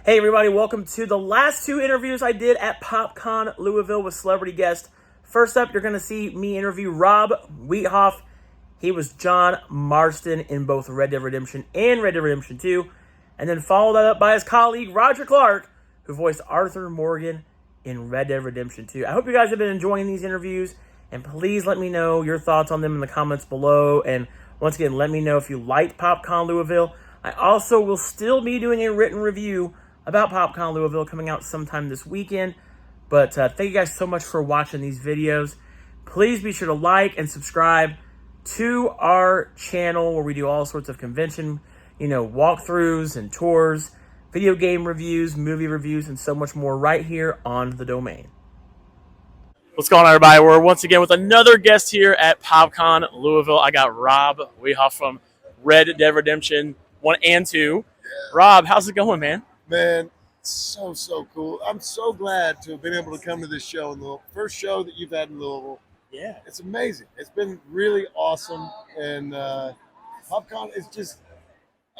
Hey everybody, welcome to the last two interviews I did at PopCon Louisville with celebrity guests. First up, you're going to see me interview Rob Wiethoff. He was John Marston in both Red Dead Redemption and Red Dead Redemption 2. And then follow that up by his colleague, Roger Clark, who voiced Arthur Morgan in Red Dead Redemption 2. I hope you guys have been enjoying these interviews, and please let me know your thoughts on them in the comments below. And once again, let me know if you liked PopCon Louisville. I also will still be doing a written review about PopCon Louisville coming out sometime this weekend. But thank you guys so much for watching these videos. Please be sure to like and subscribe to our channel where we do all sorts of convention, walkthroughs and tours, video game reviews, movie reviews, and so much more right here on the domain. What's going on, everybody? We're once again with another guest here at PopCon Louisville. I got Rob Wiethoff from Red Dead Redemption 1 and 2. Yeah. Rob, how's it going, man? Man, so cool. I'm so glad to have been able to come to this show in Louisville. First show that you've had in Louisville. Yeah. It's amazing. It's been really awesome. And PopCon is just,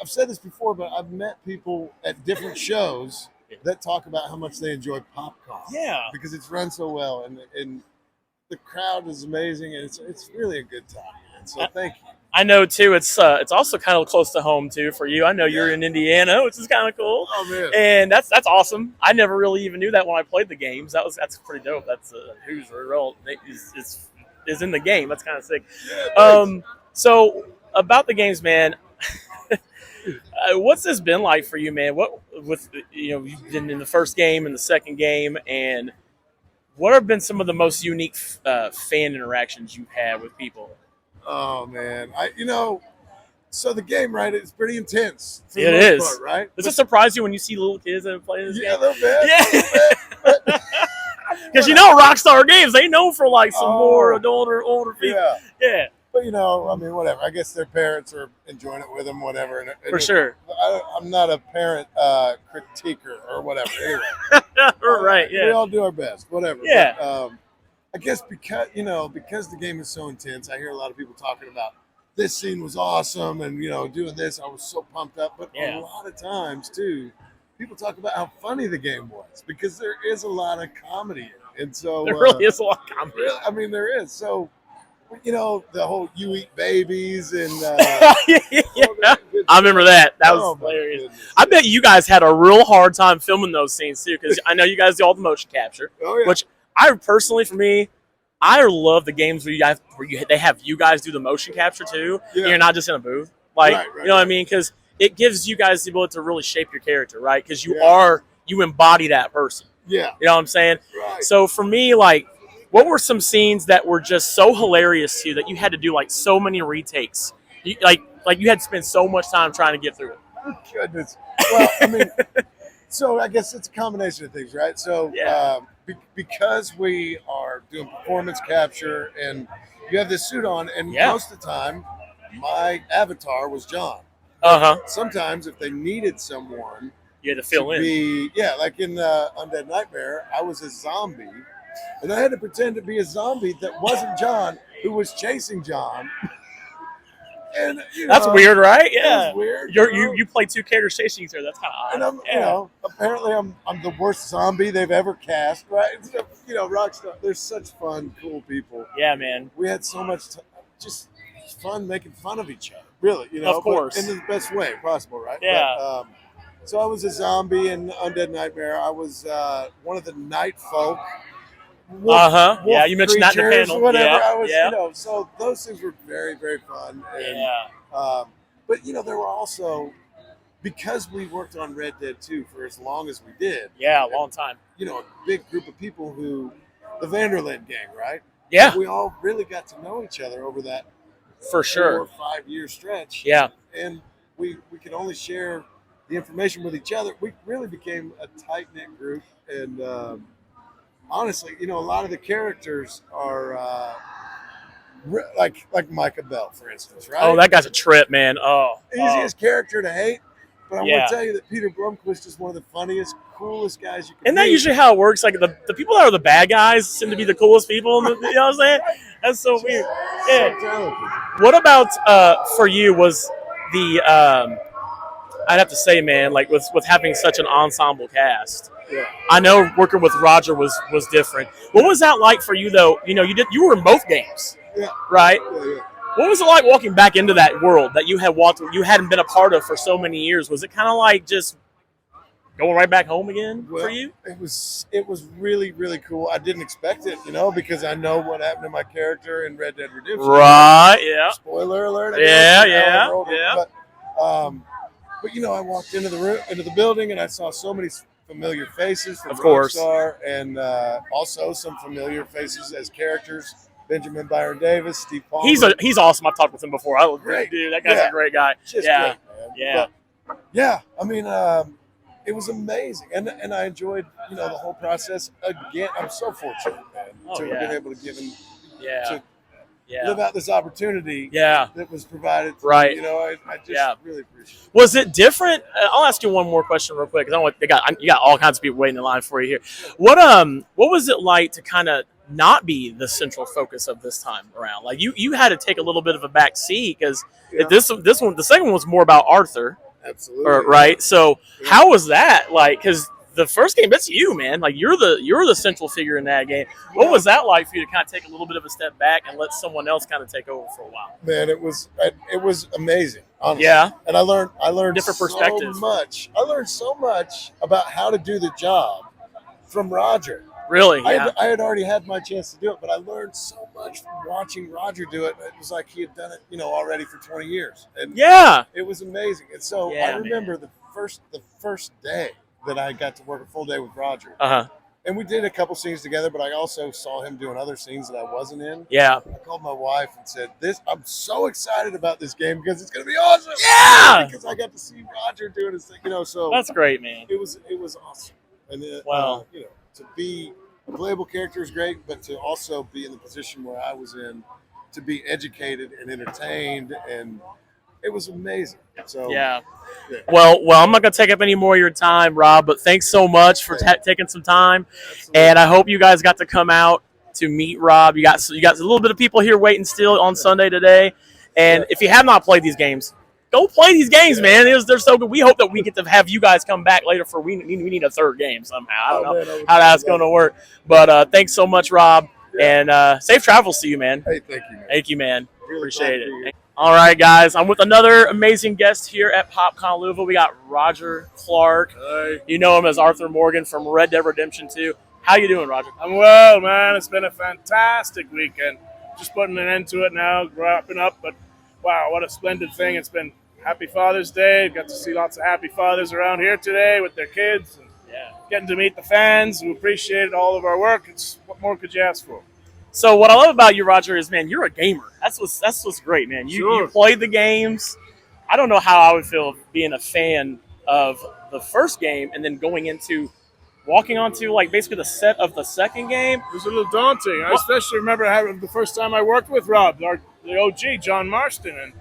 I've said this before, but I've met people at different shows that talk about how much they enjoy PopCon. Yeah. Because it's run so well. And the crowd is amazing. And it's really a good time, man. So thank you. I know too. It's also kind of close to home too for you. I know you're in Indiana, which is kind of cool. Oh man, and that's awesome. I never really even knew that when I played the games. That's pretty dope. That's who's real is in the game. That's kind of sick. Yeah, so about the games, man. What's this been like for you, man? What with you've been in the first game and the second game, and what have been some of the most unique fan interactions you've had with people? Oh man, so the game, right? It's pretty intense. It is, part, right? Does it surprise you when you see little kids that are playing this game? Yeah, a little bit. Yeah, because Rockstar Games, they know for like some more older people. Yeah. But whatever. I guess their parents are enjoying it with them, whatever. And for sure. I'm not a parent critiquer or whatever. Anyway, right? Yeah. We all do our best, whatever. Yeah. But, I guess because the game is so intense, I hear a lot of people talking about this scene was awesome and doing this, I was so pumped up. But a lot of times too, people talk about how funny the game was because there is a lot of comedy in it. And so there really is a lot of comedy. Really, I mean, there is. So the whole "you eat babies" and I remember that. That was hilarious. I bet you guys had a real hard time filming those scenes too, because I know you guys do all the motion capture, which I personally, for me, I love the games where they have you guys do the motion capture too. Yeah. And you're not just in a booth, like right, you know what I mean? Because it gives you guys the ability to really shape your character, right? Because you embody that person. Yeah, you know what I'm saying? Right. So for me, like, what were some scenes that were just so hilarious to you that you had to do like so many retakes? Like you had to spend so much time trying to get through it. Oh, goodness. Well, I mean, so I guess it's a combination of things, right? So because we are doing performance capture and you have this suit on, and most of the time my avatar was John. Sometimes if they needed someone, you had to fill in. Like in Undead Nightmare, I was a zombie, and I had to pretend to be a zombie that wasn't John, who was chasing John. And that's weird, right? Yeah, it's weird. You play two characters chasing each other. That's kind of odd. And apparently I'm the worst zombie they've ever cast, right? Rockstar. They're such fun, cool people. Yeah, man. We had so much just fun making fun of each other. Really, of course, in the best way possible, right? Yeah. But, so I was a zombie in Undead Nightmare. I was one of the night folk. Wolf yeah, you mentioned that in the panel. Whatever. Yeah. I was, so those things were very, very fun. And, but there were also, because we worked on Red Dead 2 for as long as we did. Yeah, a long time. A big group of people the Vanderland gang, right? Yeah. We all really got to know each other over that for sure 4 or 5 year stretch. Yeah. And we could only share the information with each other. We really became a tight knit group, and honestly, a lot of the characters are like Micah Bell, for instance, right? Oh, that guy's a trip, man. Easiest character to hate, but I want to tell you that Peter Blomquist is one of the funniest, coolest guys you can meet. Isn't that usually how it works? Like the people that are the bad guys seem to be the coolest people. You know what I'm saying? That's so weird. Yeah. So talented. What about for you was the I'd have to say, man, like with having such an ensemble cast, Yeah. I know working with Roger was different. What was that like for you, though? You know, you were in both games, Yeah. right? Yeah. What was it like walking back into that world that you hadn't been a part of for so many years? Was it kind of like just going right back home again for you? It was really, really cool. I didn't expect it, because I know what happened to my character in Red Dead Redemption. Right, yeah. Spoiler alert. Yeah. But I walked into the building, and I saw so many familiar faces from Of course. Rockstar, and also some familiar faces as characters. Benjamin Byron Davis, Steve Palmer. He's awesome. I've talked with him before. Great. Dude, that guy's a great guy. Just yeah. great, man. Yeah. But, yeah, I mean, it was amazing, and I enjoyed the whole process. Again, I'm so fortunate, man, to have been able to give him to live out this opportunity that was provided. Right. I just really appreciate it. Was it different? I'll ask you one more question real quick because you got all kinds of people waiting in line for you here. What was it like to kind of not be the central focus of this time around? Like you had to take a little bit of a back seat because this one, the second one was more about Arthur. Absolutely. Right. So how was that like? Because the first game, that's you, man. Like you're the central figure in that game. What was that like for you to kind of take a little bit of a step back and let someone else kind of take over for a while? Man, it was amazing. Honestly. Yeah. And I learned different so perspectives. much. I learned so much about how to do the job from Roger. Really? Yeah. I had already had my chance to do it, but I learned so much from watching Roger do it. It was like he had done it, already for 20 years. And it was amazing. And so I remember the first day that I got to work a full day with Roger. And we did a couple scenes together, but I also saw him doing other scenes that I wasn't in. Yeah. I called my wife and said, I'm so excited about this game because it's going to be awesome. Yeah. Because I got to see Roger doing his thing, so. That's great, man. It was awesome. And to be a playable character is great, but to also be in the position where I was in, to be educated and entertained, and it was amazing. So yeah. Well, I'm not gonna take up any more of your time, Rob. But thanks so much for taking some time, and I hope you guys got to come out to meet Rob. You got a little bit of people here waiting still on Sunday today, and if you have not played these games, go play these games, man. They're so good. We hope that we get to have you guys come back later we need a third game somehow. I don't know how that's going to work. But thanks so much, Rob. And safe travels to you, man. Hey, thank you, man. Thank you, man. Really appreciate it. All right, guys. I'm with another amazing guest here at PopCon Louisville. We got Roger Clark. Hey. You know him as Arthur Morgan from Red Dead Redemption 2. How you doing, Roger? I'm well, man. It's been a fantastic weekend. Just putting an end to it now, wrapping up. But wow, what a splendid thing. It's been Happy Father's Day. Got to see lots of happy fathers around here today with their kids. And getting to meet the fans who appreciated all of our work. What more could you ask for? So what I love about you, Roger, is, man, you're a gamer. That's what's great, man. You played the games. I don't know how I would feel being a fan of the first game and then walking onto like basically the set of the second game. It was a little daunting. I especially remember having the first time I worked with Rob, the OG, John Marston, and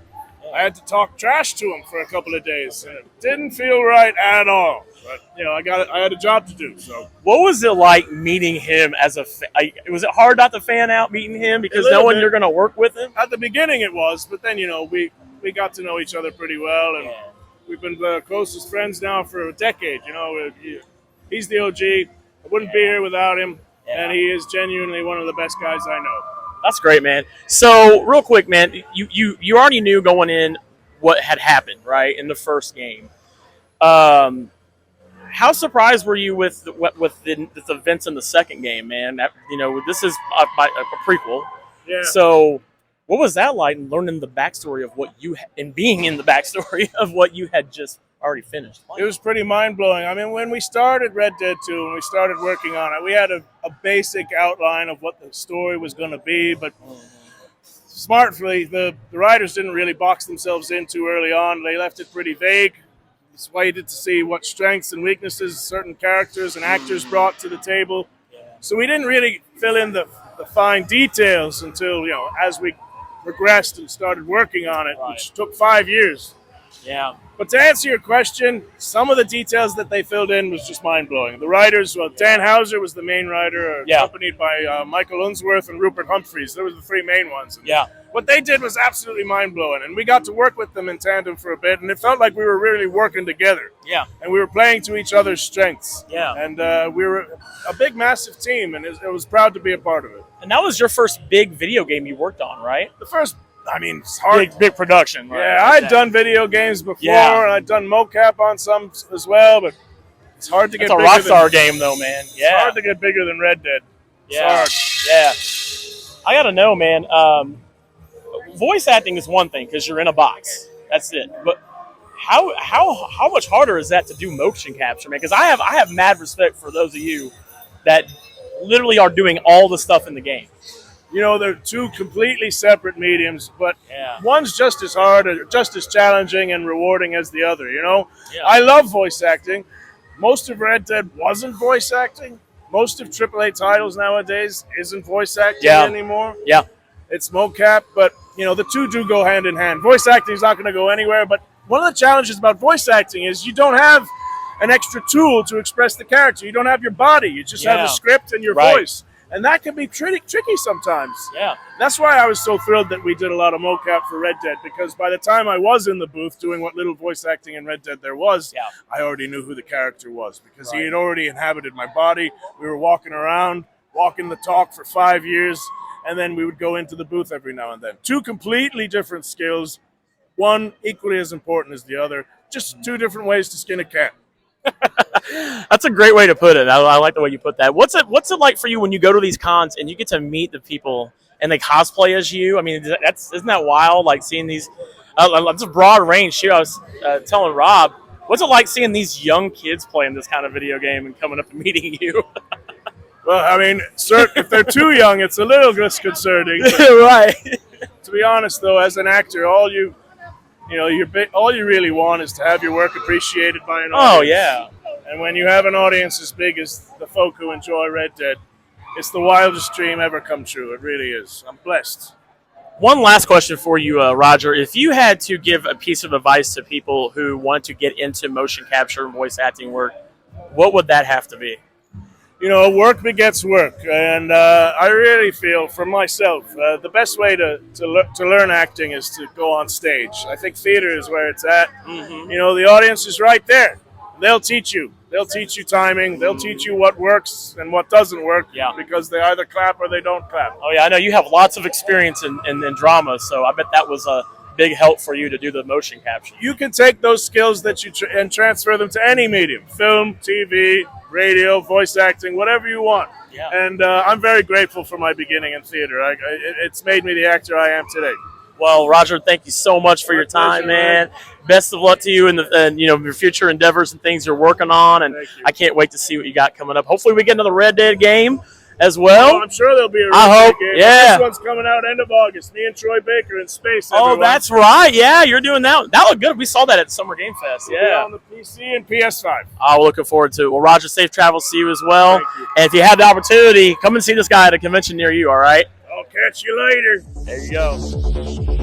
I had to talk trash to him for a couple of days, and it didn't feel right at all. But I had a job to do. So, what was it like meeting him as was it hard not to fan out meeting him because knowing you're going to work with him? At the beginning, it was, but then we got to know each other pretty well, and we've been the closest friends now for a decade. He's the OG. I wouldn't be here without him, and he is genuinely one of the best guys I know. That's great, man. So, real quick, man, you already knew going in what had happened, right, in the first game. How surprised were you with the events in the second game, man? This is a prequel. Yeah. So, what was that like, learning the backstory of and being in the backstory of what you had just already finished playing? It was pretty mind-blowing. I mean, when we started Red Dead 2, when we started working on it, we had a basic outline of what the story was going to be, but smartly, the writers didn't really box themselves in too early on. They left it pretty vague. Just waited to see what strengths and weaknesses certain characters and actors brought to the table. So we didn't really fill in the fine details until, as we progressed and started working on it, which took 5 years. Yeah. But to answer your question, some of the details that they filled in was just mind-blowing. The writers, well, Dan Houser was the main writer, accompanied by Michael Unsworth and Rupert Humphreys. Those were the three main ones. And what they did was absolutely mind-blowing, and we got to work with them in tandem for a bit, and it felt like we were really working together. Yeah. And we were playing to each other's strengths. Yeah. And we were a big, massive team, and it was proud to be a part of it. And that was your first big video game you worked on, right? The first... I mean, it's hard. Big production. Right? Yeah, I'd done video games before, and I'd done mocap on some as well, but it's hard to get bigger. It's a Rockstar game, though, man. Yeah. It's hard to get bigger than Red Dead. Yeah. Yeah. I got to know, man. Voice acting is one thing because you're in a box. That's it. But how much harder is that to do motion capture, man? Because I have mad respect for those of you that literally are doing all the stuff in the game. You know, they're two completely separate mediums, but one's just as hard, or just as challenging and rewarding as the other, you know? Yeah. I love voice acting. Most of Red Dead wasn't voice acting. Most of AAA titles nowadays isn't voice acting anymore. Yeah. It's mocap, but, you know, the two do go hand in hand. Voice acting is not going to go anywhere, but one of the challenges about voice acting is you don't have an extra tool to express the character. You don't have your body. You just have a script and your voice. And that can be tricky sometimes. Yeah. That's why I was so thrilled that we did a lot of mocap for Red Dead, because by the time I was in the booth doing what little voice acting in Red Dead there was, I already knew who the character was, because he had already inhabited my body. We were walking around, walking the talk for 5 years, and then we would go into the booth every now and then. Two completely different skills, one equally as important as the other, just two different ways to skin a cat. That's a great way to put it. I like the way you put that. What's it like for you when you go to these cons and you get to meet the people and they cosplay as you? I mean, isn't that wild? Like seeing these, it's a broad range too. I was telling Rob, what's it like seeing these young kids playing this kind of video game and coming up and meeting you? Well, I mean, if they're too young, it's a little disconcerting. Right. To be honest, though, as an actor, all you really want is to have your work appreciated by an audience. Oh, yeah. And when you have an audience as big as the folk who enjoy Red Dead, it's the wildest dream ever come true. It really is. I'm blessed. One last question for you, Roger. If you had to give a piece of advice to people who want to get into motion capture and voice acting work, what would that have to be? You know, work begets work, and I really feel, for myself, the best way to learn acting is to go on stage. I think theater is where it's at. Mm-hmm. You know, the audience is right there. They'll teach you. They'll teach you timing. They'll teach you what works and what doesn't work, because they either clap or they don't clap. Oh, yeah, I know you have lots of experience in drama, so I bet that was a big help for you to do the motion capture. You can take those skills that and transfer them to any medium: film, TV, radio, voice acting, whatever you want. Yeah. And I'm very grateful for my beginning in theater. It's made me the actor I am today. Well, Roger, thank you so much for your time, man. Best of luck to you in your future endeavors and things you're working on. And I can't wait to see what you got coming up. Hopefully we get another Red Dead game as well. I'm sure there'll be a Red Dead game. Yeah. This one's coming out end of August. Me and Troy Baker in space. Oh, that's right. Yeah, you're doing that. That looked good. We saw that at Summer Game Fest. Yeah. On the PC and PS5. Oh, looking forward to it. Well, Roger, safe travels to you as well. Thank you. And if you have the opportunity, come and see this guy at a convention near you, all right? I'll catch you later. There you go.